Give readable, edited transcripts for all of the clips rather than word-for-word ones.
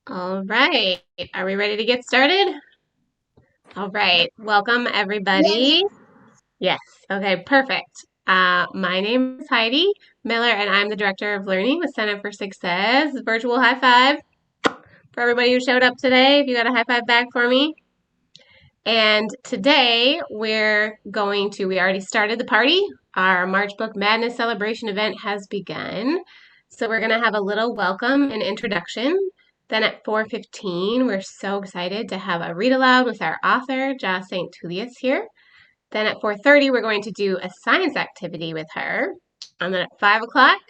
All right. Are we ready to get started? All right. Welcome, Yes. everybody. Yes. Okay, perfect. My name is Heidi Miller, and I'm the Director of Learning with Center for Success. Virtual high five for everybody who showed up today. If you got a high five back for me. And today we already started the party. Our March Book Madness celebration event has begun. So we're going to have a little welcome and introduction. Then at 4:15, we're so excited to have a read aloud with our author, Joss St. Tullius here. Then at 4:30, we're going to do a science activity with her. And then at 5 o'clock,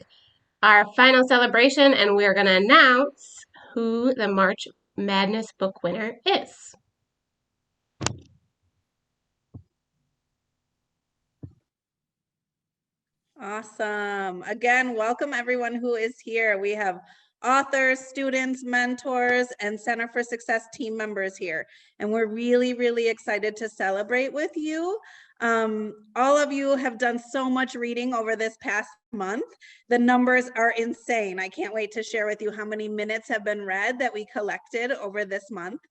our final celebration, and we're going to announce who the March Madness book winner is. Awesome. Again, welcome everyone who is here. We have authors, students, mentors, and Center for Success team members here. And we're really, really excited to celebrate with you. All of you have done so much reading over this past month. The numbers are insane. I can't wait to share with you how many minutes have been read that we collected over this month.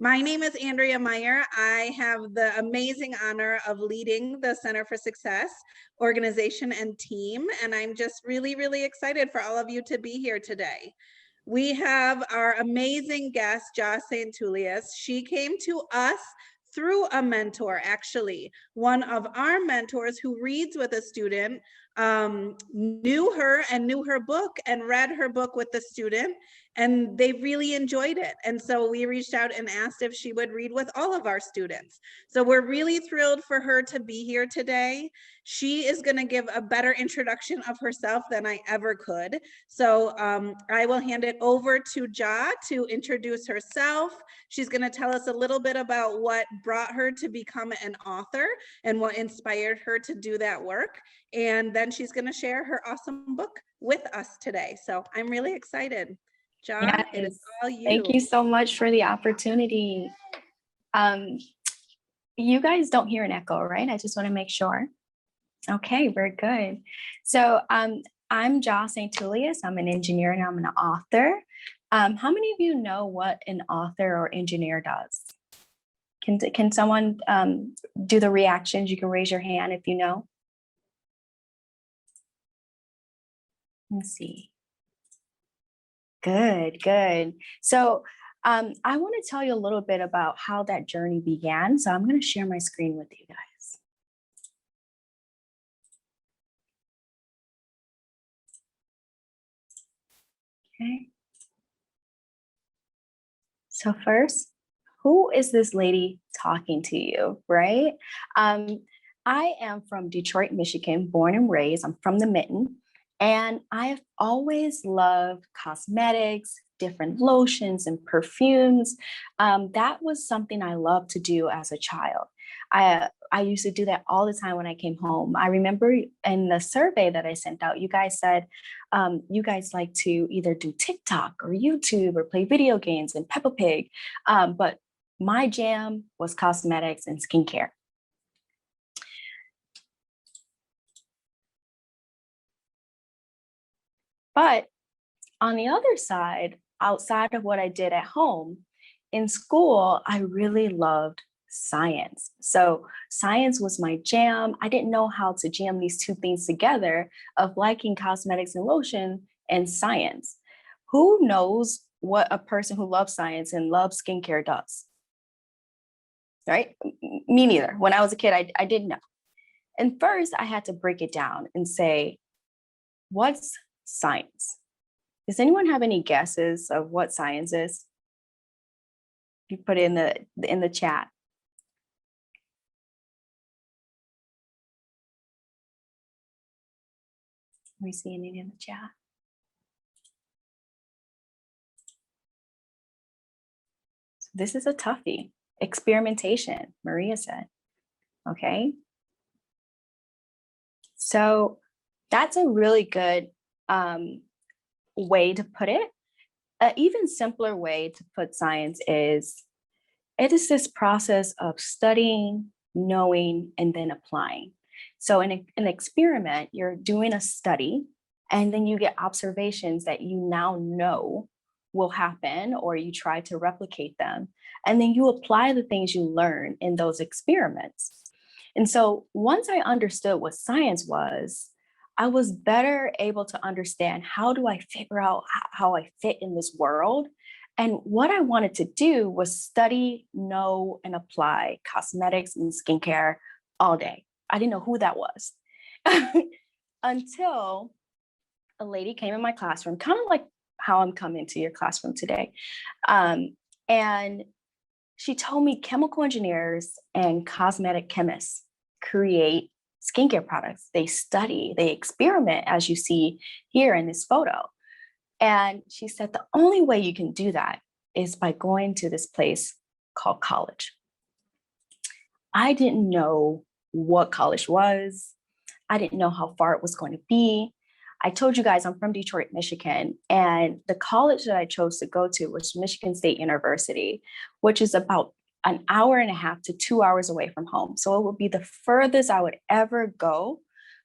My name is Andrea Meyer. I have the amazing honor of leading the Center for Success organization and team, and I'm just really, really excited for all of you to be here today. We have our amazing guest, Joss St. Tullius. She came to us through a mentor, actually. One of our mentors who reads with a student knew her and knew her book and read her book with the student, and they really enjoyed it. And so we reached out and asked if she would read with all of our students. So we're really thrilled for her to be here today. She is going to give a better introduction of herself than I ever could. So I will hand it over to Ja to introduce herself. She's going to tell us a little bit about what brought her to become an author and what inspired her to do that work. And then she's going to share her awesome book with us today. So I'm really excited. Ja, it is Yes. all Thank you. you so much for the opportunity. Um, you guys don't hear an echo, right? I just want to make sure. Okay, very good. So I'm Joss St. Tullius. I'm an engineer and I'm an author. How many of you know what an author or engineer does? Can someone do the reactions? You can raise your hand if you know. Let's see. Good, good. So I want to tell you a little bit about how that journey began. So I'm going to share my screen with you guys. Okay. So first, who is this lady talking to you, right? I am from Detroit, Michigan, born and raised. I'm from the Mitten. And I've always loved cosmetics, different lotions and perfumes. That was something I loved to do as a child. I used to do that all the time when I came home. I remember in the survey that I sent out, you guys said you guys like to either do TikTok or YouTube or play video games and Peppa Pig. But my jam was cosmetics and skincare. But on the other side, outside of what I did at home, in school, I really loved science. So science was my jam. I didn't know how to jam these two things together of liking cosmetics and lotion and science. Who knows what a person who loves science and loves skincare does? Right? Me neither. When I was a kid, I didn't know. And first, I had to break it down and say, what's science? Does anyone have any guesses of what science is? You put it in the chat. Let me see anything in the chat. So this is a toughie. Experimentation, Maria said. Okay. So that's a really good way to put it. An even simpler way to put science is it is this process of studying, knowing, and then applying. So in an experiment, you're doing a study, and then you get observations that you now know will happen, or you try to replicate them. And then you apply the things you learn in those experiments. And so once I understood what science was, I was better able to understand, how do I figure out how I fit in this world? And what I wanted to do was study, know, and apply cosmetics and skincare all day. I didn't know who that was until a lady came in my classroom, kind of like how I'm coming to your classroom today. And she told me chemical engineers and cosmetic chemists create skincare products. They study, they experiment, as you see here in this photo. And she said the only way you can do that is by going to this place called college. I didn't know what college was. I didn't know how far it was going to be. I told you guys I'm from Detroit, Michigan, and the college that I chose to go to was Michigan State University, which is about an hour and a half to 2 hours away from home. So it would be the furthest I would ever go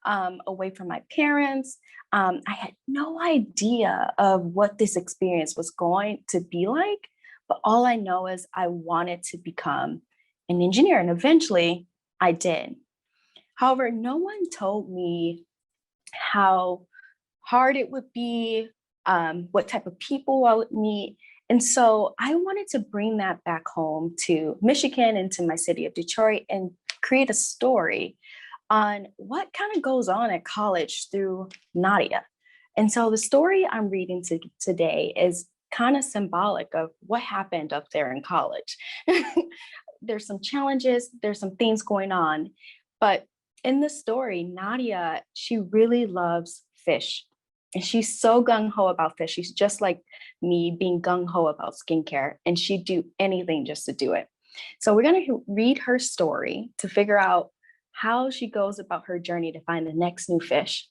away from my parents. I had no idea of what this experience was going to be like, but all I know is I wanted to become an engineer, and eventually I did. However, no one told me how hard it would be, what type of people I would meet. And so I wanted to bring that back home to Michigan and to my city of Detroit and create a story on what kind of goes on at college through Nadia. And so the story I'm reading today is kind of symbolic of what happened up there in college. There's some challenges, there's some things going on, but in the story, Nadia, she really loves fish. And she's so gung-ho about fish. She's just like me, being gung-ho about skincare, and she'd do anything just to do it. So we're going to read her story to figure out how she goes about her journey to find the next new fish.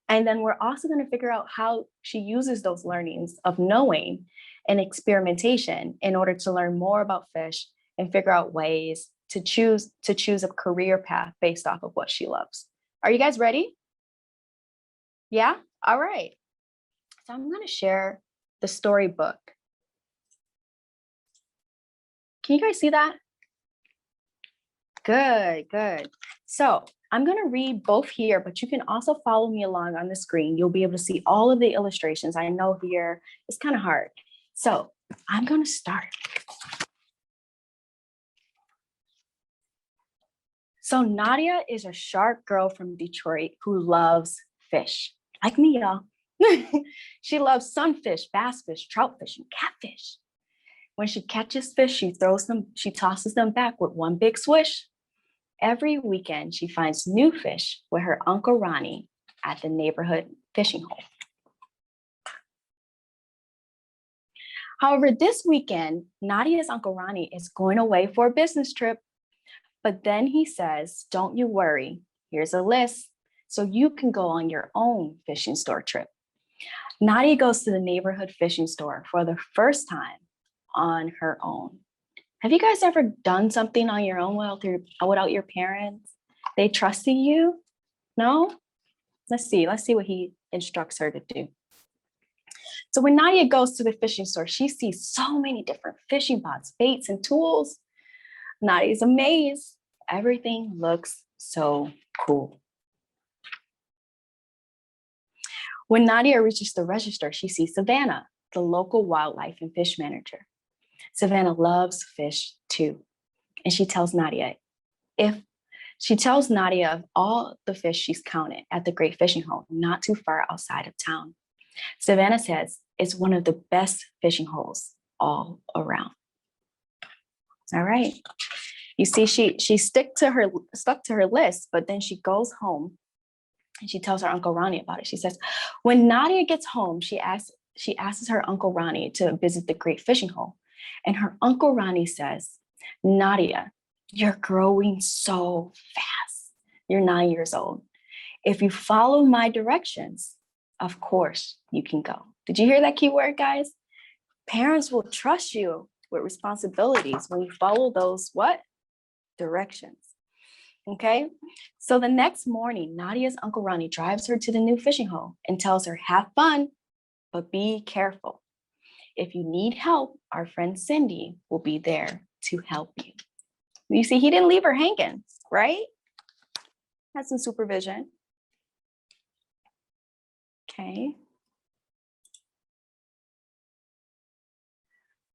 And then we're also going to figure out how she uses those learnings of knowing and experimentation in order to learn more about fish and figure out ways to choose a career path based off of what she loves. Are you guys ready? Yeah? All right. So I'm going to share the storybook. Can you guys see that? Good, good. So I'm going to read both here, but you can also follow me along on the screen. You'll be able to see all of the illustrations. I know here it's kind of hard. So I'm going to start. So Nadia is a sharp girl from Detroit who loves fish, like me, y'all. She loves sunfish, bass fish, trout fish, and catfish. When she catches fish, she tosses them back with one big swish. Every weekend, she finds new fish with her Uncle Ronnie at the neighborhood fishing hole. However, this weekend, Nadia's Uncle Ronnie is going away for a business trip. But then he says, don't you worry, here's a list so you can go on your own fishing store trip. Nadia goes to the neighborhood fishing store for the first time on her own. Have you guys ever done something on your own without your parents? They trusted you? No? Let's see what he instructs her to do. So when Nadia goes to the fishing store, she sees so many different fishing pots, baits, and tools. Nadia's amazed. Everything looks so cool. When Nadia reaches the register, she sees Savannah, the local wildlife and fish manager. Savannah loves fish too. And she tells Nadia of all the fish she's counted at the Great Fishing Hole, not too far outside of town. Savannah says it's one of the best fishing holes all around. All right. You see, she stuck to her list, but then she goes home and she tells her Uncle Ronnie about it. She says, when Nadia gets home, she asks her Uncle Ronnie to visit the Great Fishing Hole. And her Uncle Ronnie says, Nadia, you're growing so fast. You're 9 years old. If you follow my directions, of course you can go. Did you hear that key word, guys? Parents will trust you with responsibilities when you follow those what? Directions. Okay, so the next morning, Nadia's Uncle Ronnie drives her to the new fishing hole and tells her, have fun, but be careful. If you need help, our friend Cindy will be there to help you. You see, he didn't leave her hanging, right? Had some supervision. Okay.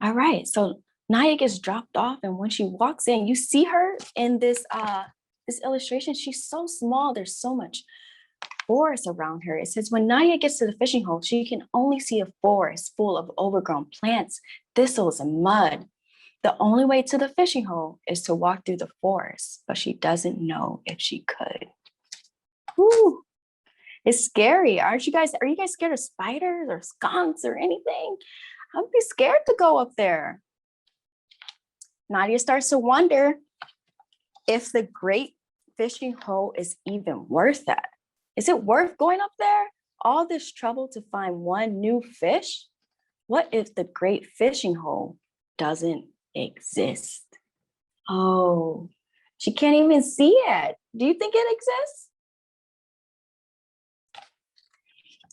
All right, so Naya gets dropped off, and when she walks in, you see her in this illustration. She's so small. There's so much forest around her. It says when Nadia gets to the fishing hole, she can only see a forest full of overgrown plants, thistles, and mud. The only way to the fishing hole is to walk through the forest, but she doesn't know if she could. Whew. It's scary. Are you guys scared of spiders or skunks or anything? I'd be scared to go up there. Nadia starts to wonder if the great fishing hole is even worth it. Is it worth going up there? All this trouble to find one new fish? What if the great fishing hole doesn't exist? Oh, she can't even see it. Do you think it exists?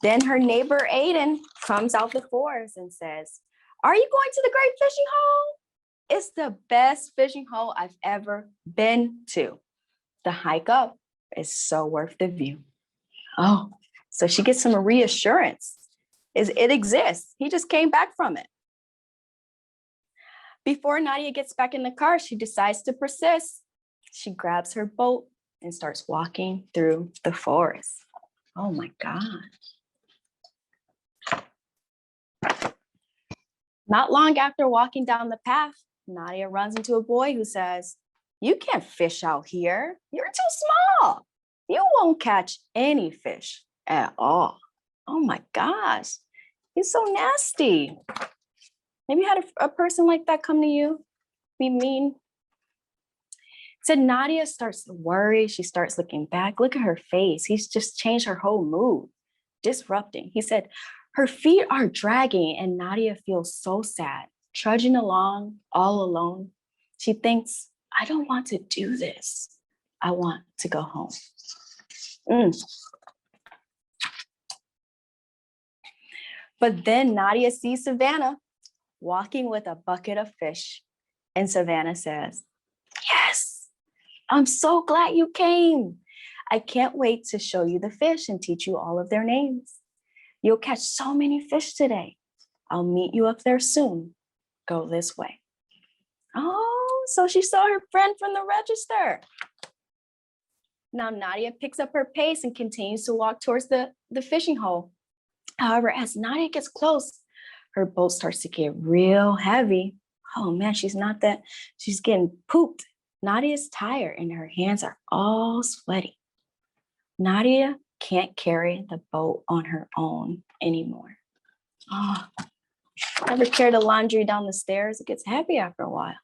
Then her neighbor Aiden comes out the forest and says, "Are you going to the great fishing hole? It's the best fishing hole I've ever been to. The hike up is so worth the view." Oh, so she gets some reassurance. It exists. He just came back from it. Before Nadia gets back in the car, she decides to persist. She grabs her boat and starts walking through the forest. Oh my God. Not long after walking down the path, Nadia runs into a boy who says, "You can't fish out here. You're too small. You won't catch any fish at all." Oh my gosh, he's so nasty. Maybe you had a person like that come to you, be mean. So Nadia starts to worry. She starts looking back. Look at her face. He's just changed her whole mood, disrupting. He said, her feet are dragging, and Nadia feels so sad, trudging along all alone. She thinks, I don't want to do this. I want to go home. But then Nadia sees Savannah walking with a bucket of fish. And Savannah says, "Yes, I'm so glad you came. I can't wait to show you the fish and teach you all of their names. You'll catch so many fish today. I'll meet you up there soon. Go this way." Oh, so she saw her friend from the register. Now Nadia picks up her pace and continues to walk towards the fishing hole. However, as Nadia gets close, her boat starts to get real heavy. Oh man, she's getting pooped. Nadia's tired and her hands are all sweaty. Nadia can't carry the boat on her own anymore. Oh, ever carry the laundry down the stairs? It gets heavy after a while.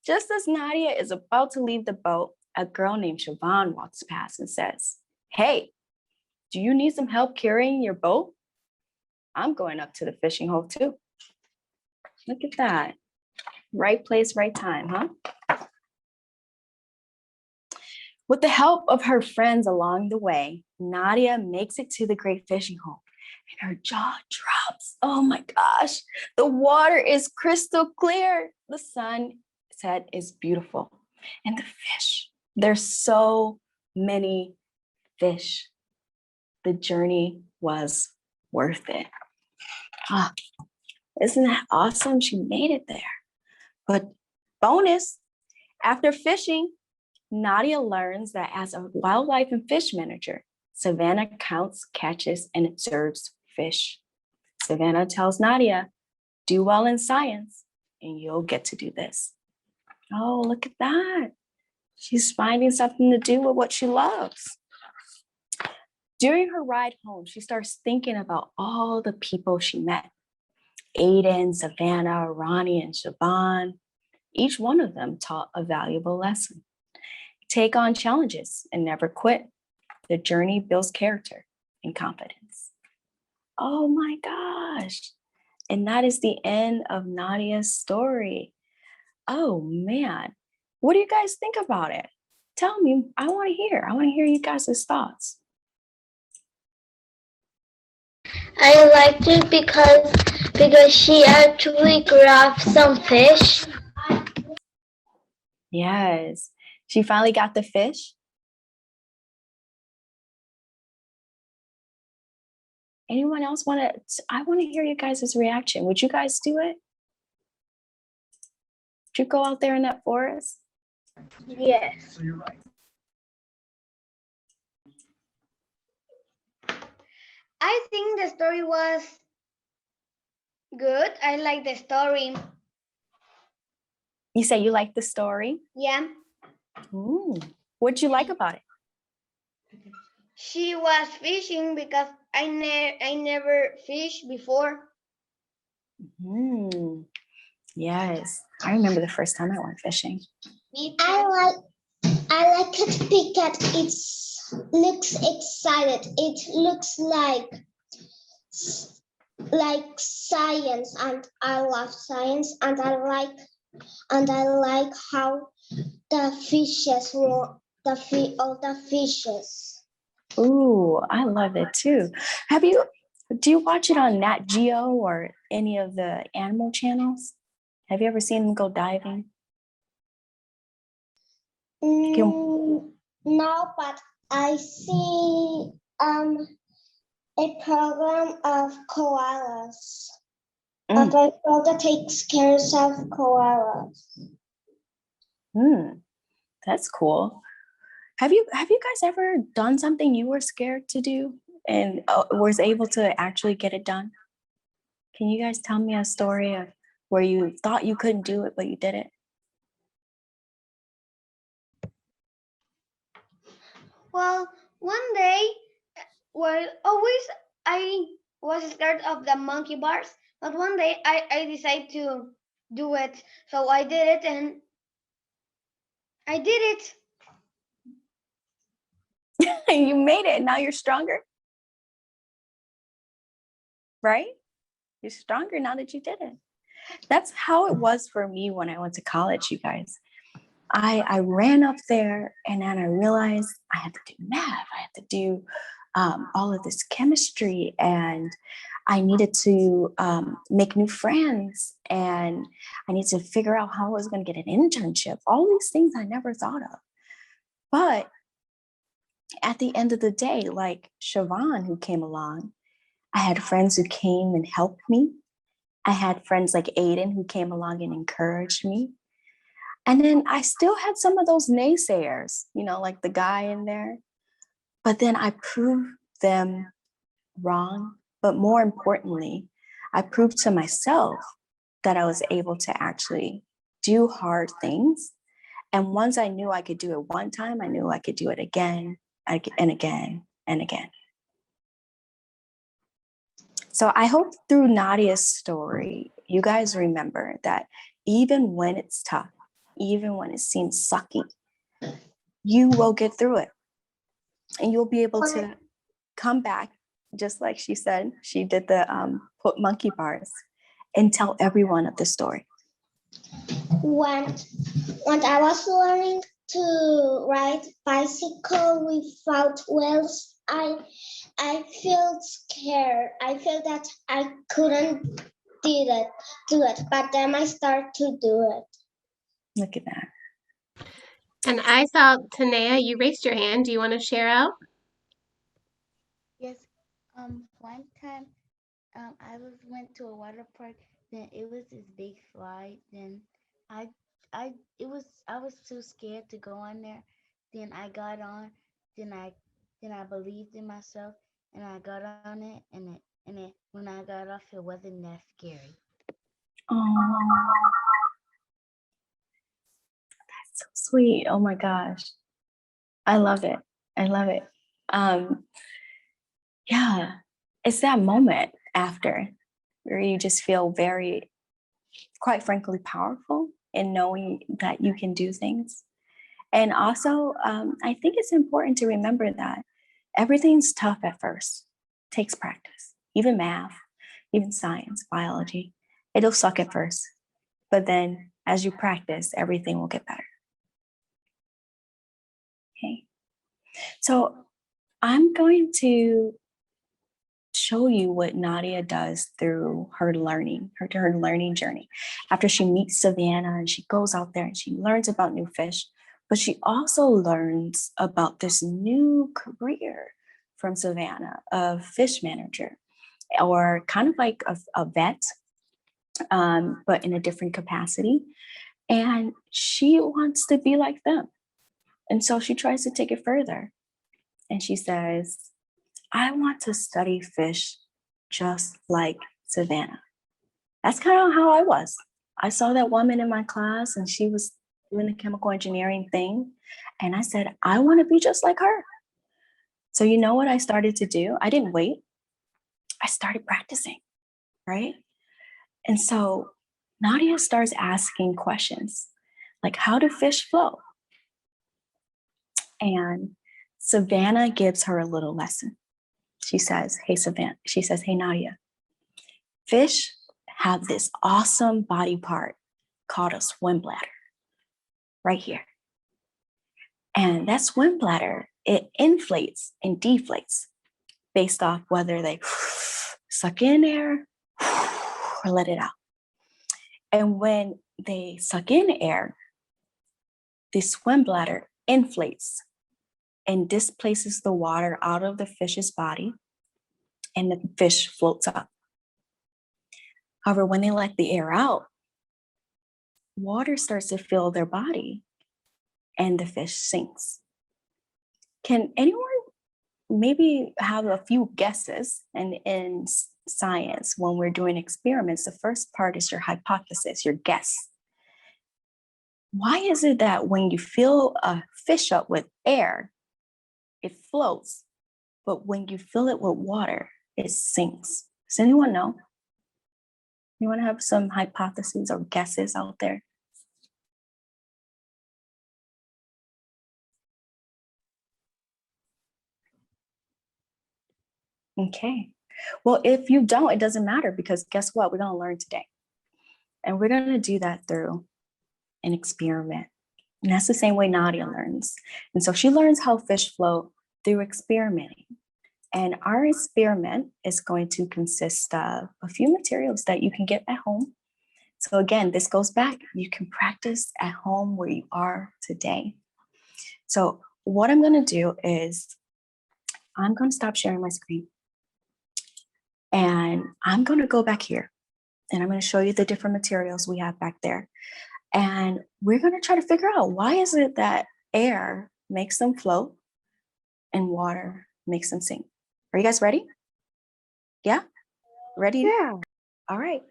Just as Nadia is about to leave the boat, a girl named Siobhan walks past and says, "Hey, do you need some help carrying your boat? I'm going up to the fishing hole too." Look at that. Right place, right time, huh? With the help of her friends along the way, Nadia makes it to the great fishing hole and her jaw drops. Oh my gosh, the water is crystal clear. The sunset is beautiful. And the fish, there's so many fish. The journey was worth it. Ah, isn't that awesome? She made it there. But bonus, after fishing, Nadia learns that as a wildlife and fish manager, Savannah counts, catches, and observes fish. Savannah tells Nadia, "Do well in science, and you'll get to do this." Oh, look at that. She's finding something to do with what she loves. During her ride home, she starts thinking about all the people she met. Aiden, Savannah, Ronnie, and Siobhan. Each one of them taught a valuable lesson. Take on challenges and never quit. The journey builds character and confidence. Oh my gosh. And that is the end of Nadia's story. Oh man. What do you guys think about it? Tell me. I want to hear you guys' thoughts. I liked it because because she actually grabbed some fish. Yes. She finally got the fish. Anyone else want to? I want to hear you guys' reaction. Would you guys do it? Would you go out there in that forest? Yes. I think the story was good. I like the story. You say you like the story? Yeah. Ooh. What'd you like about it? She was fishing because I never fished before. Yes. I remember the first time I went fishing. I like it because it looks excited. It looks like science, and I love science, and I like how the fishes were all the fishes. Ooh, I love it too. Do you watch it on Nat Geo or any of the animal channels? Have you ever seen them go diving? No, but I see a program of koalas. A girl that takes care of koalas. That's cool. Have you guys ever done something you were scared to do and was able to actually get it done? Can you guys tell me a story of where you thought you couldn't do it, but you did it? Well, one day, always I was scared of the monkey bars, but one day I decided to do it. So I did it, and I did it. You made it, and now you're stronger, right? You're stronger now that you did it. That's how it was for me when I went to college, you guys. I ran up there and then I realized I had to do math. I had to do all of this chemistry, and I needed to make new friends, and I needed to figure out how I was going to get an internship. All these things I never thought of. But at the end of the day, like Siobhan, who came along, I had friends who came and helped me. I had friends like Aiden who came along and encouraged me. And then I still had some of those naysayers, like the guy in there. But then I proved them wrong. But more importantly, I proved to myself that I was able to actually do hard things. And once I knew I could do it one time, I knew I could do it again and again and again. So I hope through Nadia's story, you guys remember that even when it's tough, even when it seems sucky, you will get through it. And you'll be able to come back, just like she said, she did the put monkey bars, and tell everyone of the story. When I was learning to ride bicycle without wheels, I felt scared. I felt that I couldn't do it, but then I started to do it. Look at that. And I saw, Tanea, you raised your hand. Do you want to share out? Yes. One time, I went to a water park. Then it was this big slide. Then I, I was too scared to go on there. Then I got on. Then I believed in myself, and I got on it. And when I got off, it wasn't that scary. Oh, that's so sweet. Oh my gosh. I love it. I love it. Yeah, it's that moment after where you just feel very, quite frankly, powerful in knowing that you can do things. And also, I think it's important to remember that everything's tough at first. It takes practice, even math, even science, biology. It'll suck at first, but then as you practice, everything will get better. Okay. So I'm going to show you what Nadia does through her learning journey. After she meets Savannah and she goes out there and she learns about new fish, but she also learns about this new career from Savannah of fish manager, or kind of like a vet, but in a different capacity. And she wants to be like them. And so she tries to take it further. And she says, I want to study fish just like Savannah. That's kind of how I was. I saw that woman in my class and she was doing the chemical engineering thing. And I said, I want to be just like her. So you know what I started to do? I didn't wait. I started practicing, right? And so Nadia starts asking questions like, how do fish flow? And Savannah gives her a little lesson. She says, hey, Savannah, she says, hey, Nadia, fish have this awesome body part called a swim bladder right here. And that swim bladder, it inflates and deflates based off whether they suck in air or let it out. And when they suck in air, the swim bladder inflates and displaces the water out of the fish's body, and the fish floats up. However, when they let the air out, water starts to fill their body and the fish sinks. Can anyone maybe have a few guesses? And in science, when we're doing experiments, the first part is your hypothesis, your guess. Why is it that when you fill a fish up with air, it floats, but when you fill it with water, it sinks? Does anyone know? You want to have some hypotheses or guesses out there? Okay. Well, if you don't, it doesn't matter, because guess what? We're going to learn today. And we're going to do that through an experiment. And that's the same way Nadia learns. And so she learns how fish float through experimenting. And our experiment is going to consist of a few materials that you can get at home. So again, this goes back, you can practice at home where you are today. So what I'm going to do is I'm going to stop sharing my screen. And I'm going to go back here. And I'm going to show you the different materials we have back there. And we're going to try to figure out, why is it that air makes them float and water makes them sink? Are you guys ready? Yeah? Ready? Yeah. All right.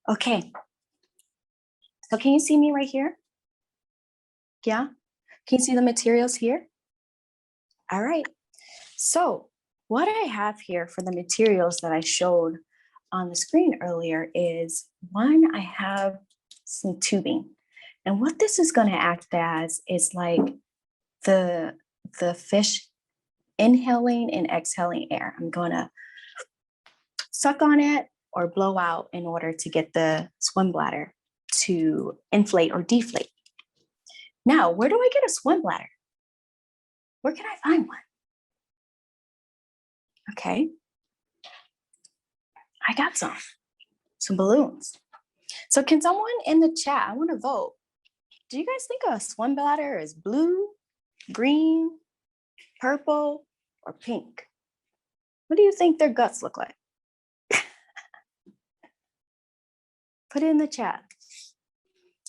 Okay. So can you see me right here? Yeah? Can you see the materials here? All right. So what I have here for the materials that I showed on the screen earlier is, one, I have some tubing. And what this is going to act as is like the fish inhaling and exhaling air. I'm going to suck on it or blow out in order to get the swim bladder to inflate or deflate. Now, where do I get a swim bladder? Where can I find one? Okay. I got some balloons. So can someone in the chat, I want to vote. Do you guys think a swim bladder is blue, green, purple, or pink? What do you think their guts look like? Put it in the chat.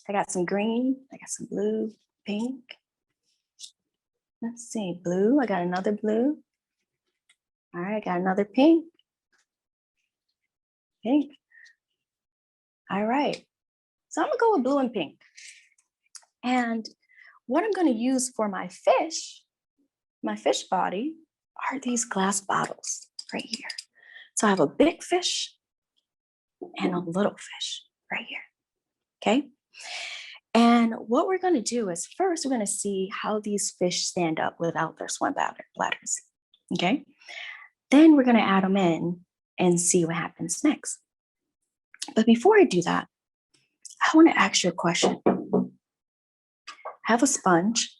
I got some green, I got some blue, pink. Let's see, blue, I got another blue. All right, I got another pink. Pink. All right, so I'm gonna go with blue and pink. And what I'm gonna use for my fish body, are these glass bottles right here. So I have a big fish and a little fish right here, okay? And what we're gonna do is, first we're gonna see how these fish stand up without their swim bladders, okay? Then we're gonna add them in and see what happens next. But before I do that, I want to ask you a question. I have a sponge,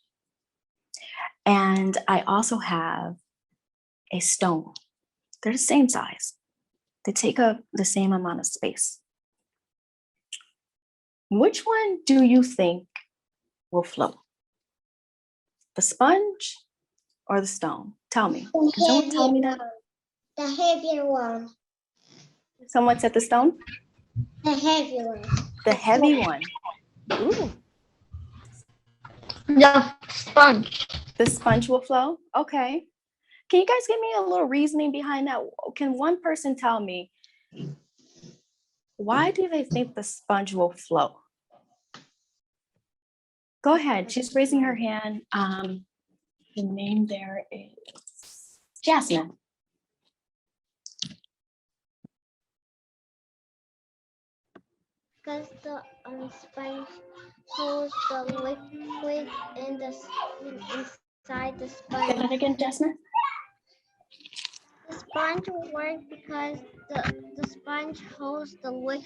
and I also have a stone. They're the same size. They take up the same amount of space. Which one do you think will float? The sponge or the stone? Tell me. Can someone tell me that? The heavier one. Someone said the stone? The heavy one. The heavy one. Ooh, The sponge. the sponge will flow? Okay. Can you guys give me a little reasoning behind that? Can one person tell me why do they think the sponge will float? Go ahead. She's raising her hand. The name there is Jasmine. Because the sponge holds the liquid in the inside the Say sponge. that again, Jasmine. The sponge will work because the sponge holds the liquid,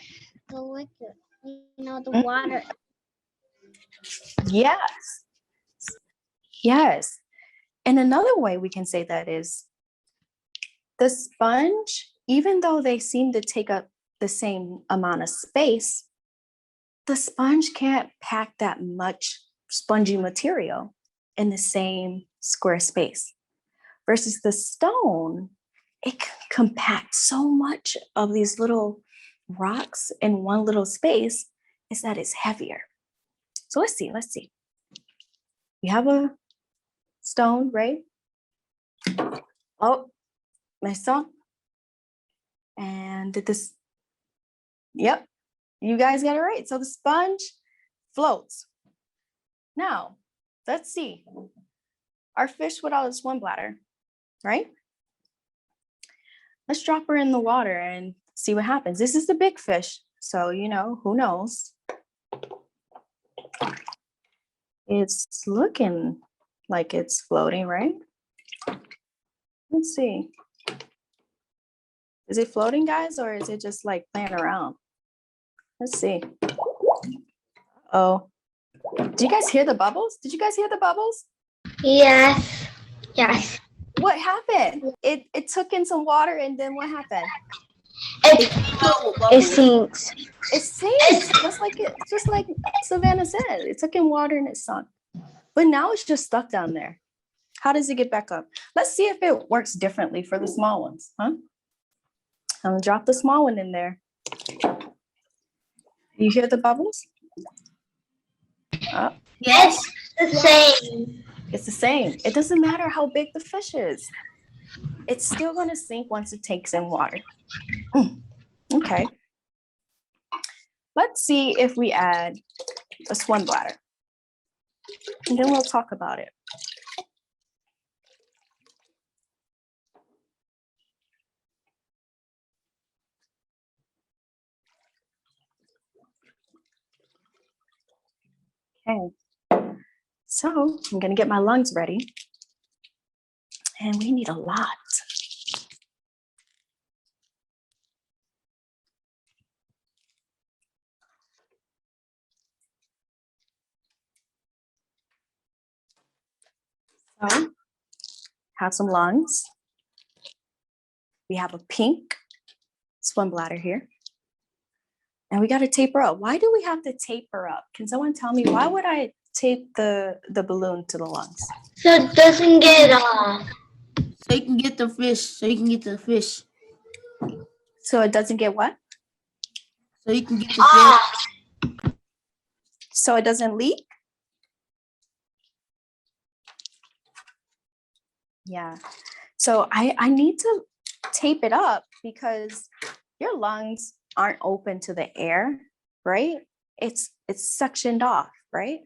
the water. Yes. Yes. And another way we can say that is the sponge, even though they seem to take up the same amount of space, the sponge can't pack that much spongy material in the same square space. Versus the stone, it can compact so much of these little rocks in one little space, is that it's heavier. So let's see. We have a stone, right? Oh, my stone. And did this, yep, you guys got it right. So the sponge floats. Now, let's see. Our fish without a swim bladder, right? Let's drop her in the water and see what happens. This is the big fish, so who knows? It's looking like it's floating, right? Let's see. Is it floating, guys, or is it just like playing around? Let's see. Oh, do you guys hear the bubbles? Did you guys hear the bubbles? Yes. Yes. What happened? It took in some water, and then what happened? It sinks. It sinks, just like Savannah said. It took in water and it sunk. But now it's just stuck down there. How does it get back up? Let's see if it works differently for the small ones, huh? I'm gonna drop the small one in there. You hear the bubbles? Oh, Yes. The same. it's the same. It doesn't matter how big the fish is. It's still gonna sink once it takes in water. Okay. Let's see if we add a swim bladder. And then we'll talk about it. Okay. So I'm gonna get my lungs ready. And we need a lot. So have some lungs. We have a pink swim bladder here. And we got to tape her up. Why do we have to tape her up? Can someone tell me why would I tape the balloon to the lungs? So it doesn't get So you can get the fish. So you can get the fish. So it doesn't get what? So you can get the fish. So it doesn't leak? Yeah. So I need to tape it up because your lungs aren't open to the air, right? It's sectioned off, right?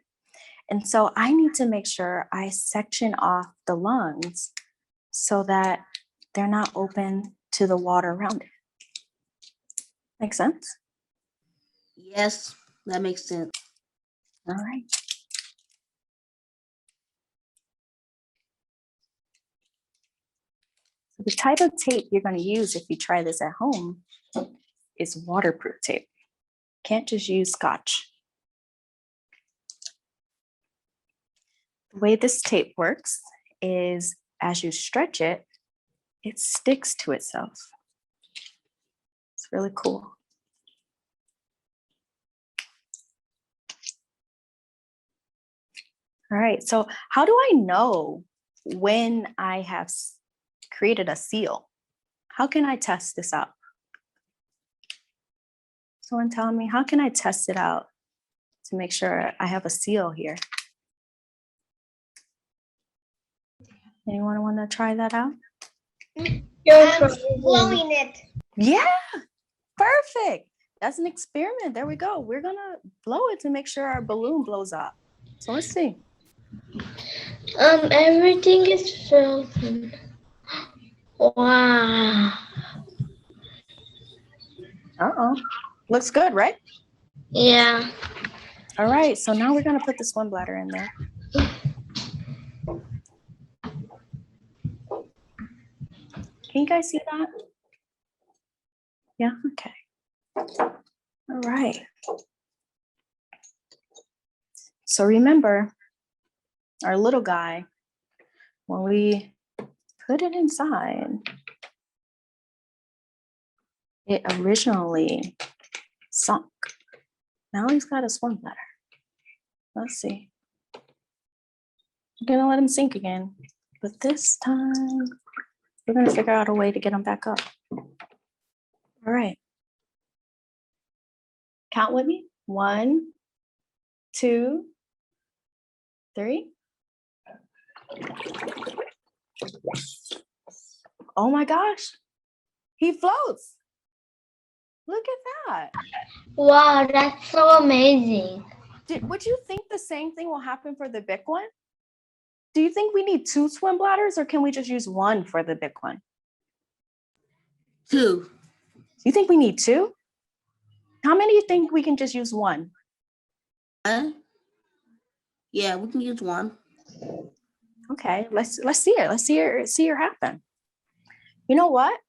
And so I need to make sure I section off the lungs so that they're not open to the water around it. Make sense? Yes, that makes sense. All right. So the type of tape you're going to use if you try this at home is waterproof tape. Can't just use Scotch. The way this tape works is as you stretch it, it sticks to itself. It's really cool. All right, so how do I know when I have created a seal? How can I test this out? Someone tell me, how can I test it out to make sure I have a seal here? Anyone want to try that out? Blowing it. Yeah, perfect. That's an experiment. There we go. We're gonna blow it to make sure our balloon blows up. So let's see. Everything is frozen. Wow. Uh-oh. Looks good, right? Yeah. All right, so now we're gonna put the swim bladder in there. Can you guys see that? Yeah, okay. All right. So remember, our little guy, when we put it inside, it originally sunk. Now he's got a swim bladder. Let's see. I'm gonna let him sink again, but this time we're gonna figure out a way to get him back up. All right. Count with me. 1, 2, 3. Oh my gosh, he floats. Look at that. Wow, that's so amazing. Would you think the same thing will happen for the big one? Do you think we need 2 swim bladders or can we just use 1 for the big one? 2. You think we need 2? How many do you think we can just use 1? Yeah, we can use 1. Okay, let's see it. Let's see it happen. You know what?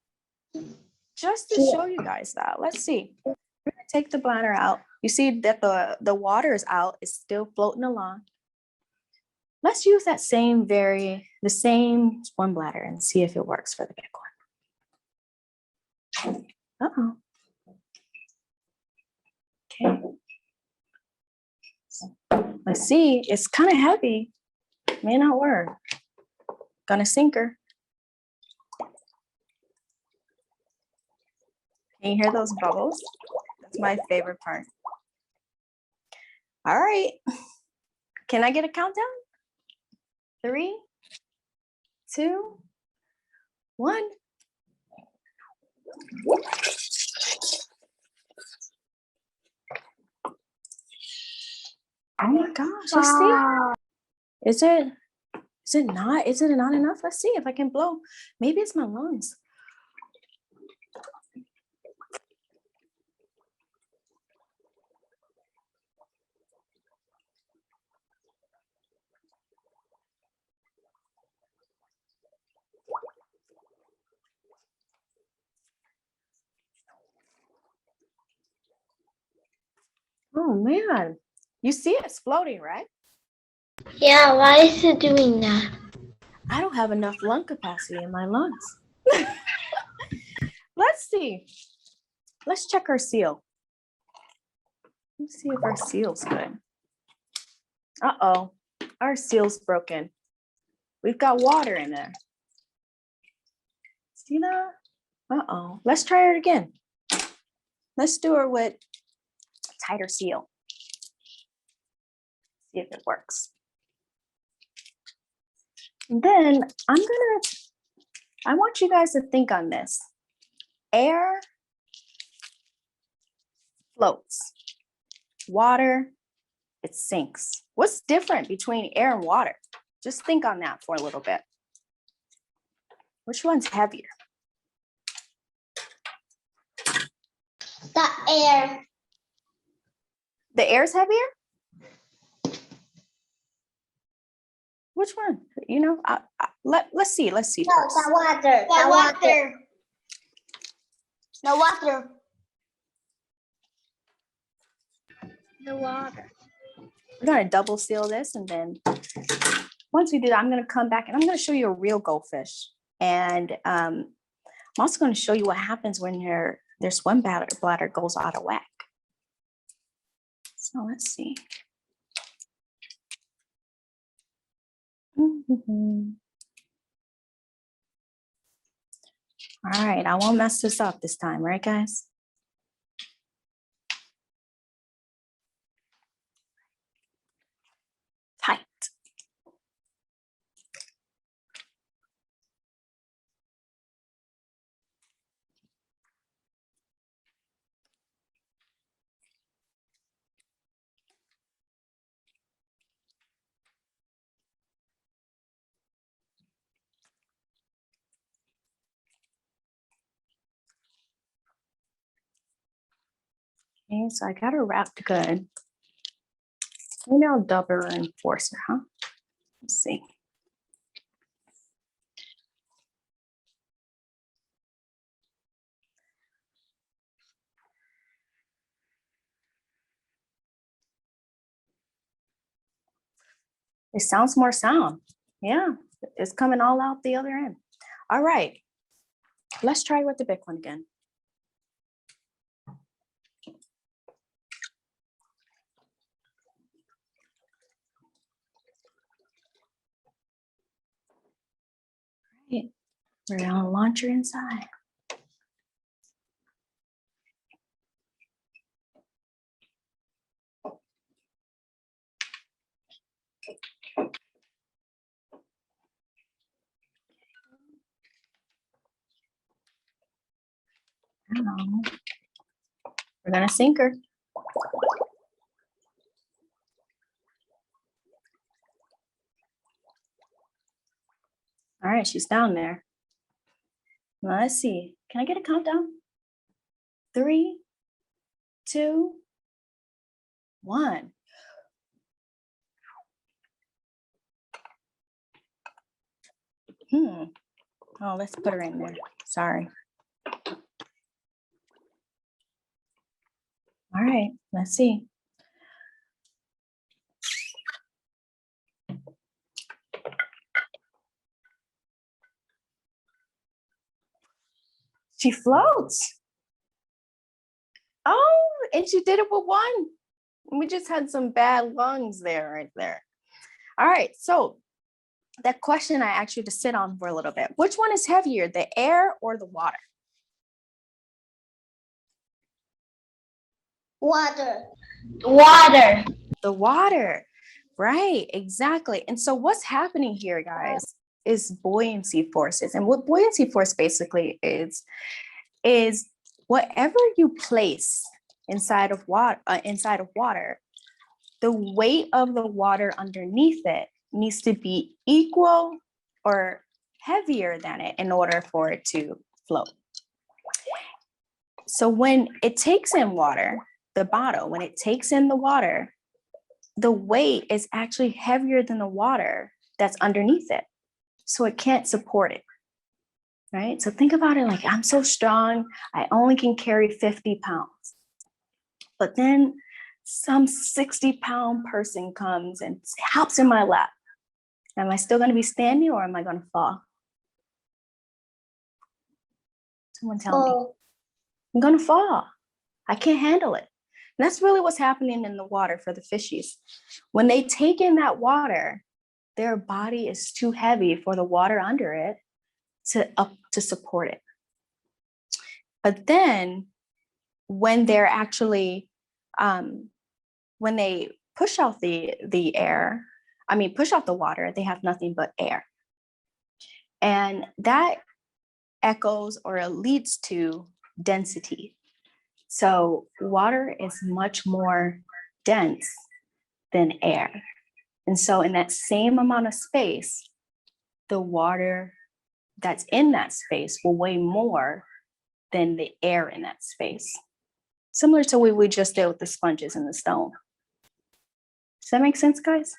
Just to show you guys that, let's see. We're gonna take the bladder out. You see that the water is out, it's still floating along. Let's use that the same swim bladder and see if it works for the big one. Uh-oh. Okay. Let's see, it's kind of heavy. May not work. Gonna sink her. Can you hear those bubbles? That's my favorite part. All right. Can I get a countdown? 3, 2, 1. Oh my gosh, let's see. Is it not enough? Let's see if I can blow. Maybe it's my lungs. Oh man, you see it's floating, right? Yeah, why is it doing that? I don't have enough lung capacity in my lungs. Let's see. Let's check our seal. Let's see if our seal's good. Uh-oh, our seal's broken. We've got water in there. See that? Uh-oh, let's try it again. Let's do it with a tighter seal. See if it works. And then I want you guys to think on this. Air floats. Water, it sinks. What's different between air and water? Just think on that for a little bit. Which one's heavier? The air. The air's heavier? Which one? You know, let's see No, first. the water. The water. The water. The water. We're gonna double seal this, and then once we do that, I'm gonna come back and I'm gonna show you a real goldfish. And I'm also gonna show you what happens when their swim bladder goes out of whack. So let's see. All right, I won't mess this up this time, right, guys? Tight. Okay, so I got her wrapped good. Maybe I'll double reinforce her, huh? Let's see. It sounds more sound. Yeah, it's coming all out the other end. All right, let's try with the big one again. Right. We're gonna launch her inside. We're gonna sink her. All right, she's down there. Let's see. Can I get a countdown? 3, 2, 1. Oh, let's put her in there. Sorry. All right, let's see. She floats. Oh, and she did it with one. We just had some bad lungs there, right there. All right, so that question I asked you to sit on for a little bit. Which one is heavier, the air or the water? Water. Water. The water, right, exactly. And so what's happening here, guys, is buoyancy forces. And what buoyancy force basically is whatever you place inside of water, the weight of the water underneath it needs to be equal or heavier than it in order for it to float. So when it takes in water, the bottle, when it takes in the water, the weight is actually heavier than the water that's underneath it. So it can't support it, right? So think about it like, I'm so strong, I only can carry 50 pounds. But then some 60-pound person comes and hops in my lap. Am I still gonna be standing or am I gonna fall? Someone tell me. I'm gonna fall. I can't handle it. And that's really what's happening in the water for the fishies. When they take in that water, their body is too heavy for the water under it to support it. But then when they're actually, when they push out the air, push out the water, they have nothing but air. And that echoes or leads to density. So water is much more dense than air. And so in that same amount of space, the water that's in that space will weigh more than the air in that space. Similar to what we just did with the sponges and the stone. Does that make sense, guys?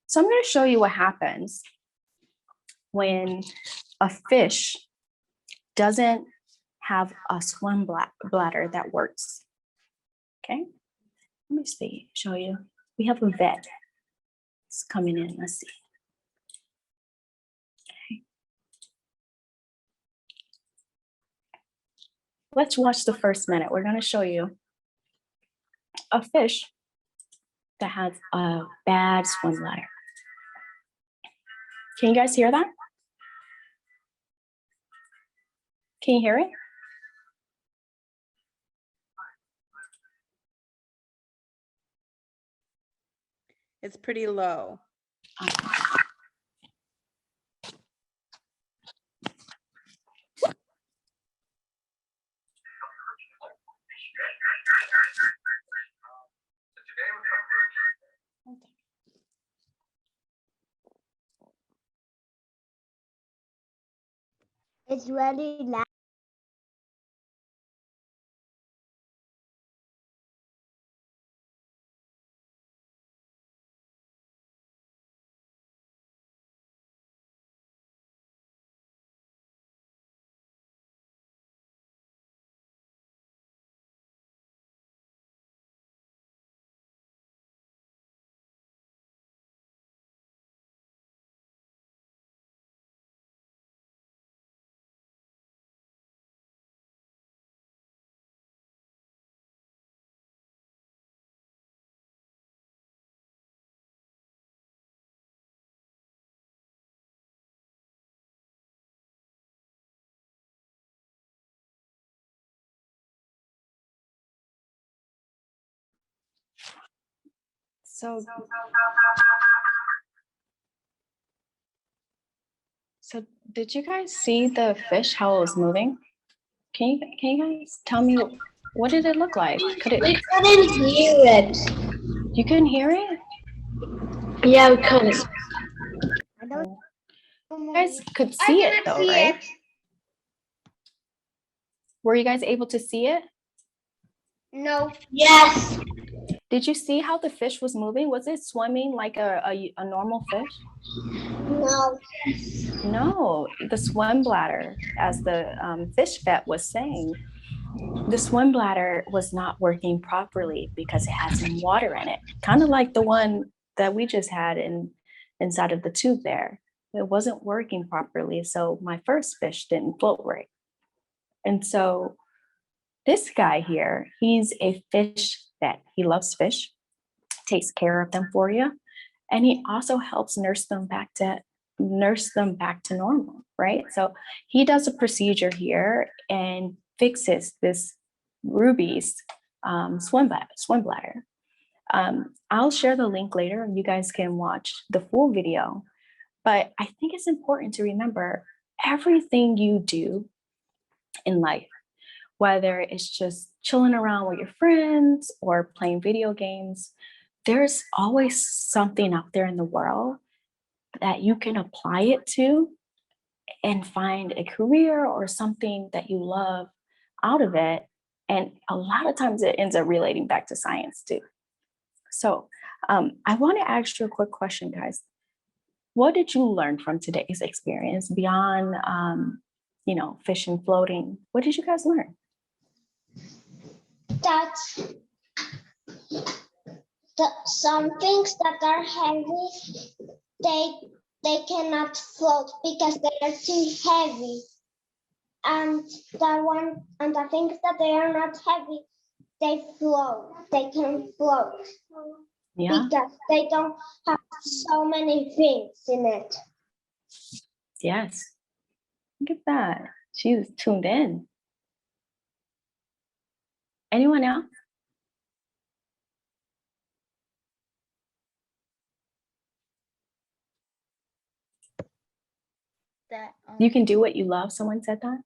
So I'm going to show you what happens when a fish doesn't have a swim bladder that works. Okay, let me see, show you. We have a vet. It's coming in, let's see. Okay. Let's watch the first minute. We're gonna show you a fish that has a bad swim bladder. Can you guys hear that? Can you hear it? It's pretty low. It's really loud. So did you guys see the fish, how it was moving? Can you guys tell me, what did it look like? Could it, We couldn't hear it. you couldn't hear it? Yeah, we couldn't. I don't You guys could see it though, right? Were you guys able to see it? No. Yes. Did you see how the fish was moving? Was it swimming like a normal fish? No. No, the swim bladder, as the fish vet was saying, the swim bladder was not working properly because it had some water in it, kind of like the one that we just had inside of the tube there. It wasn't working properly, so my first fish didn't float right. And so this guy here, he's a fish vet. He loves fish, takes care of them for you, and he also helps nurse them back to normal, right? So he does a procedure here and fixes this Ruby's swim bladder. I'll share the link later and you guys can watch the full video. But I think it's important to remember everything you do in life, whether it's just chilling around with your friends or playing video games, there's always something out there in the world that you can apply it to and find a career or something that you love out of it. And a lot of times it ends up relating back to science too. So I want to ask you a quick question, guys. What did you learn from today's experience beyond, fishing, floating? What did you guys learn? That some things that are heavy, they cannot float because they are too heavy. And the things that they are not heavy, they float. They can float. Yeah. Because they don't have so many things in it. Yes. Look at that. She was tuned in. Anyone else? that You can do what you love. Someone said that.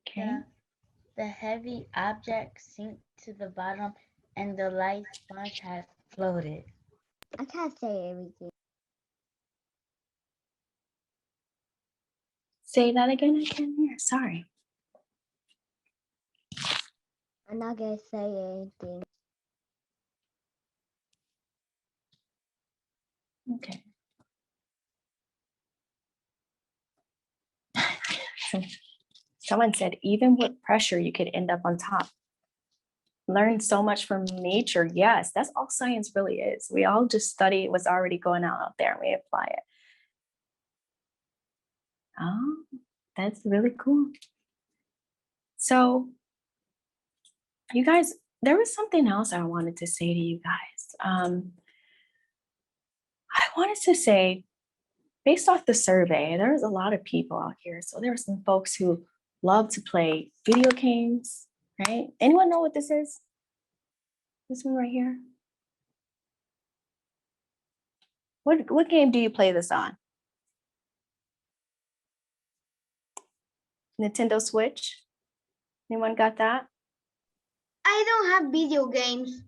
Okay. the heavy object sink to the bottom and the light sponge has floated. I can't say everything. Say that again. I can't hear. Sorry. I'm not gonna say anything. Okay. Someone said, even with pressure, you could end up on top. learn so much from nature. Yes, that's all science really is. We all just study what's already going on out there and we apply it. Oh, that's really cool. So you guys, there was something else I wanted to say to you guys. I wanted to say, based off the survey, there's a lot of people out here. So there are some folks who love to play video games, right? Anyone know what this is? This one right here? What game do you play this on? Nintendo Switch? Anyone got that? I don't have video games.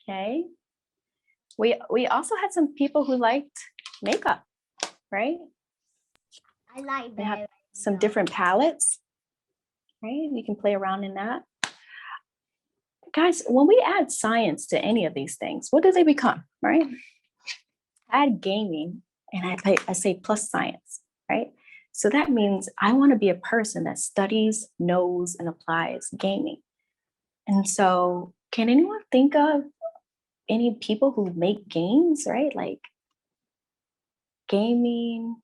Okay. We also had some people who liked makeup, right? I like They have that. some different palettes, right? You can play around in that. Guys, when we add science to any of these things, what do they become, right? Add gaming and I say plus science, right? So that means I want to be a person that studies, knows, and applies gaming. And so can anyone think of any people who make games, right? Like gaming.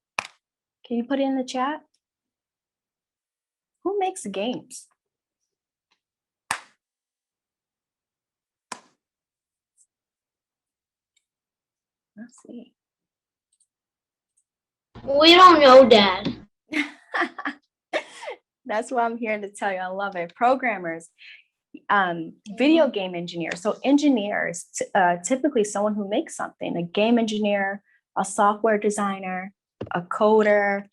Can you put it in the chat? Who makes games? Let's see. We don't know, Dad. That's what I'm here to tell you. I love it. Programmers, video game engineers. So engineers, typically someone who makes something, a game engineer, a software designer, a coder,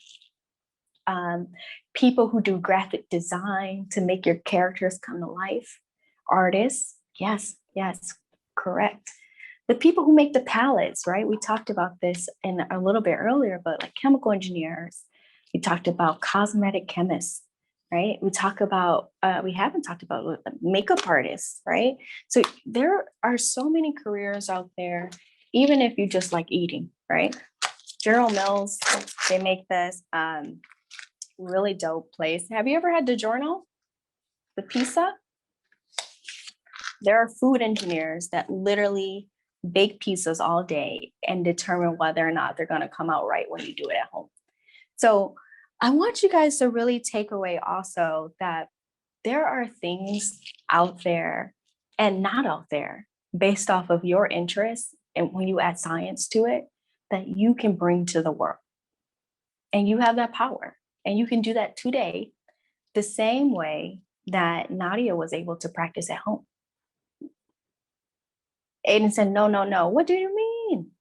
people who do graphic design to make your characters come to life, artists. Yes, correct. The people who make the palettes, right? We talked about this in a little bit earlier, but like chemical engineers, we talked about cosmetic chemists, right? We haven't talked about makeup artists, right? So there are so many careers out there, even if you just like eating, right? General Mills, they make this really dope place. Have you ever had DiGiorno? The pizza? There are food engineers that literally bake pizzas all day and determine whether or not they're going to come out right when you do it at home. So I want you guys to really take away also that there are things out there and not out there based off of your interests. And when you add science to it, that you can bring to the world. And you have that power. And you can do that today the same way that Nadia was able to practice at home. Aiden said, no. What do you mean?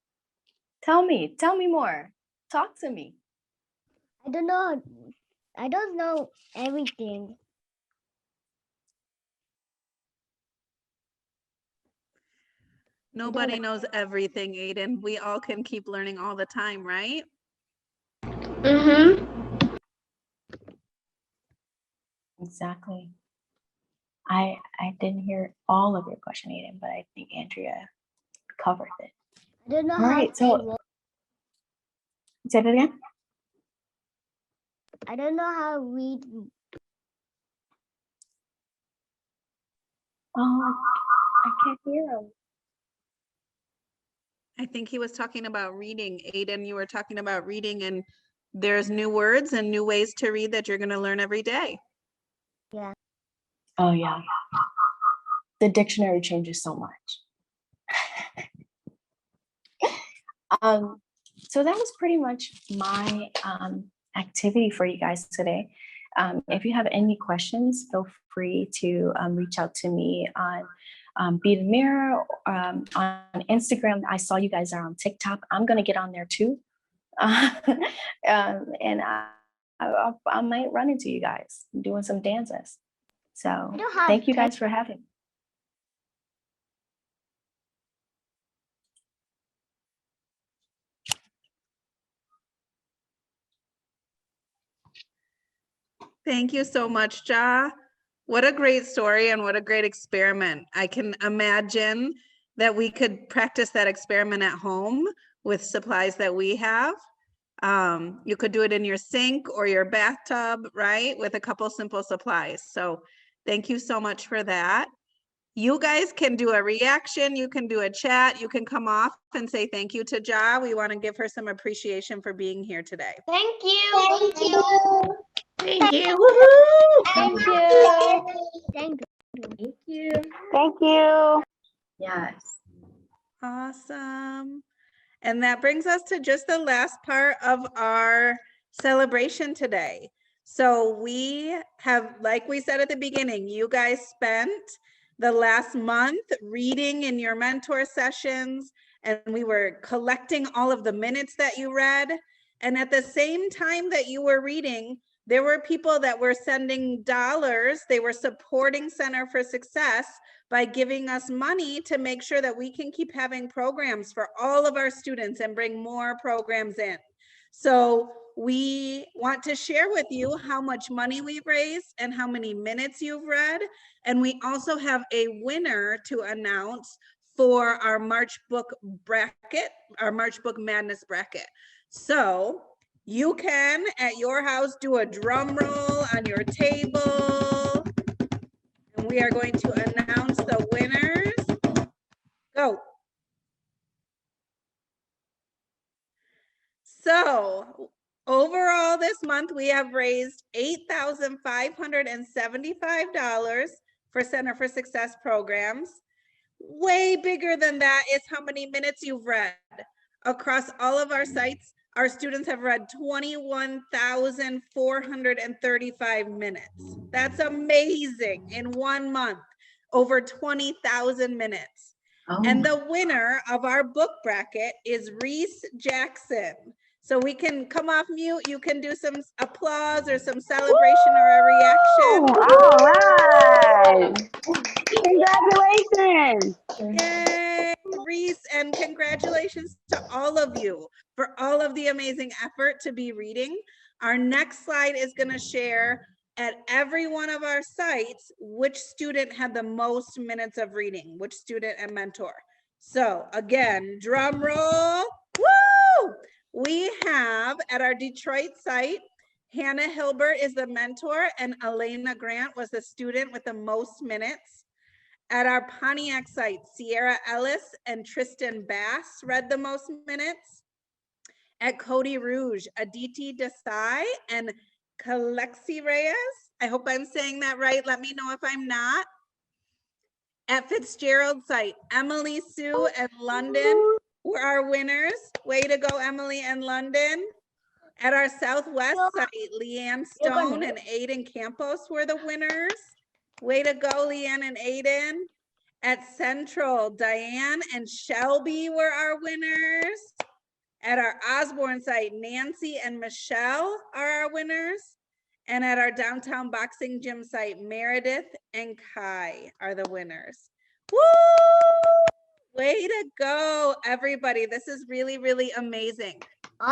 Tell me more. Talk to me. I don't know. I don't know everything. Nobody knows everything, Aiden. We all can keep learning all the time, right? Mm-hmm. Exactly. I didn't hear all of your question, Aiden, but I think Andrea covered it. I don't know All how right, so say it again. I don't know how to read. Oh, I can't hear him. I think he was talking about reading. Aiden, you were talking about reading, and there's new words and new ways to read that you're going to learn every day. Yeah. Oh yeah. The dictionary changes so much. So that was pretty much my activity for you guys today. If you have any questions, feel free to reach out to me on Be the Mirror, on Instagram. I saw you guys are on TikTok. I'm gonna get on there too. And I might run into you guys doing some dances. So thank you guys for having me. Thank you so much, Ja. What a great story and what a great experiment. I can imagine that we could practice that experiment at home with supplies that we have. You could do it in your sink or your bathtub, right? With a couple simple supplies. So Thank you so much for that. You guys can do a reaction, you can do a chat, you can come off and say thank you to Ja. We want to give her some appreciation for being here today. Thank you. Thank you. Thank you. Woohoo! Thank you. Thank Thank you. Thank you. Yes. Awesome. And that brings us to just the last part of our celebration today. So we have, like we said at the beginning, you guys spent the last month reading in your mentor sessions, and we were collecting all of the minutes that you read. And at the same time that you were reading, there were people that were sending dollars. They were supporting Center for Success by giving us money to make sure that we can keep having programs for all of our students and bring more programs in. So we want to share with you how much money we've raised and how many minutes you've read. And we also have a winner to announce for our March book bracket, our March Book Madness bracket. So you can, at your house, do a drum roll on your table. And we are going to announce the winners. Go. So overall this month, we have raised $8,575 for Center for Success programs. Way bigger than that is how many minutes you've read. Across all of our sites, our students have read 21,435 minutes. That's amazing in 1 month, over 20,000 minutes. Oh. And the winner of our book bracket is Reese Jackson. So we can come off mute. You can do some applause or some celebration or a reaction. All right. Congratulations. Yay, Reese, and congratulations to all of you for all of the amazing effort to be reading. Our next slide is going to share at every one of our sites which student had the most minutes of reading, which student and mentor. So again, drum roll. Woo! We have at our Detroit site, Hannah Hilbert is the mentor and Elena Grant was the student with the most minutes. At our Pontiac site, Sierra Ellis and Tristan Bass read the most minutes. At Cody Rouge, Aditi Desai and Kalexi Reyes. I hope I'm saying that right. Let me know if I'm not. At Fitzgerald site, Emily Sue and London were our winners. Way to go, Emily and London. At our Southwest site, Leanne Stone and Aiden Campos were the winners. Way to go, Leanne and Aiden. At Central, Diane and Shelby were our winners. At our Osborne site, Nancy and Michelle are our winners. And at our downtown boxing gym site, Meredith and Kai are the winners. Woo! Way to go, everybody. This is really, really amazing.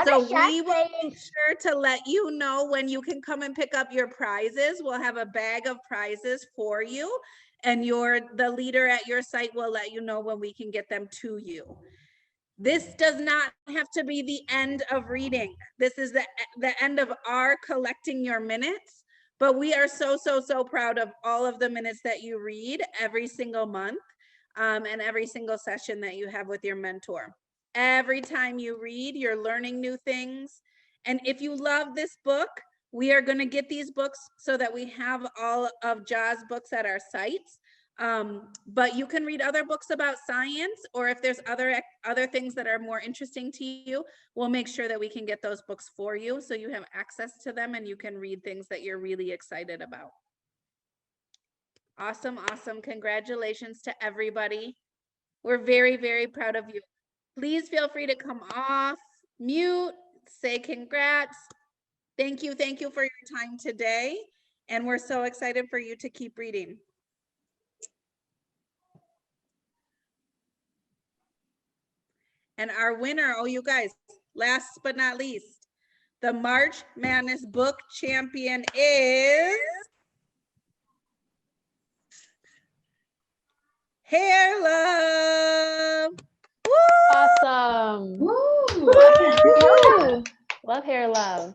So we will make sure to let you know when you can come and pick up your prizes. We'll have a bag of prizes for you, and the leader at your site will let you know when we can get them to you. This does not have to be the end of reading. This is the end of our collecting your minutes, but we are so, so, so proud of all of the minutes that you read every single month and every single session that you have with your mentor. Every time you read, you're learning new things. And if you love this book, we are going to get these books so that we have all of Ja's books at our sites. But you can read other books about science, or if there's other things that are more interesting to you, we'll make sure that we can get those books for you so you have access to them and you can read things that you're really excited about. Awesome, awesome. Congratulations to everybody. We're very, very proud of you. Please feel free to come off, mute, say congrats. Thank you for your time today. And we're so excited for you to keep reading. And our winner, oh, you guys, last but not least, the March Madness book champion is Hair Love. Woo! Awesome. Woo. Love Hair Love.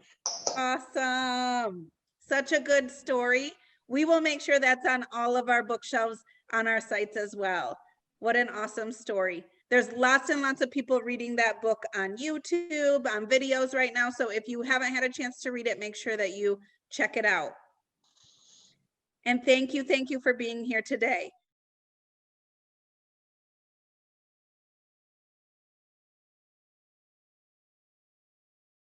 Awesome. Such a good story. We will make sure that's on all of our bookshelves on our sites as well. What an awesome story. There's lots and lots of people reading that book on YouTube, on videos right now. So if you haven't had a chance to read it, make sure that you check it out. And thank you for being here today.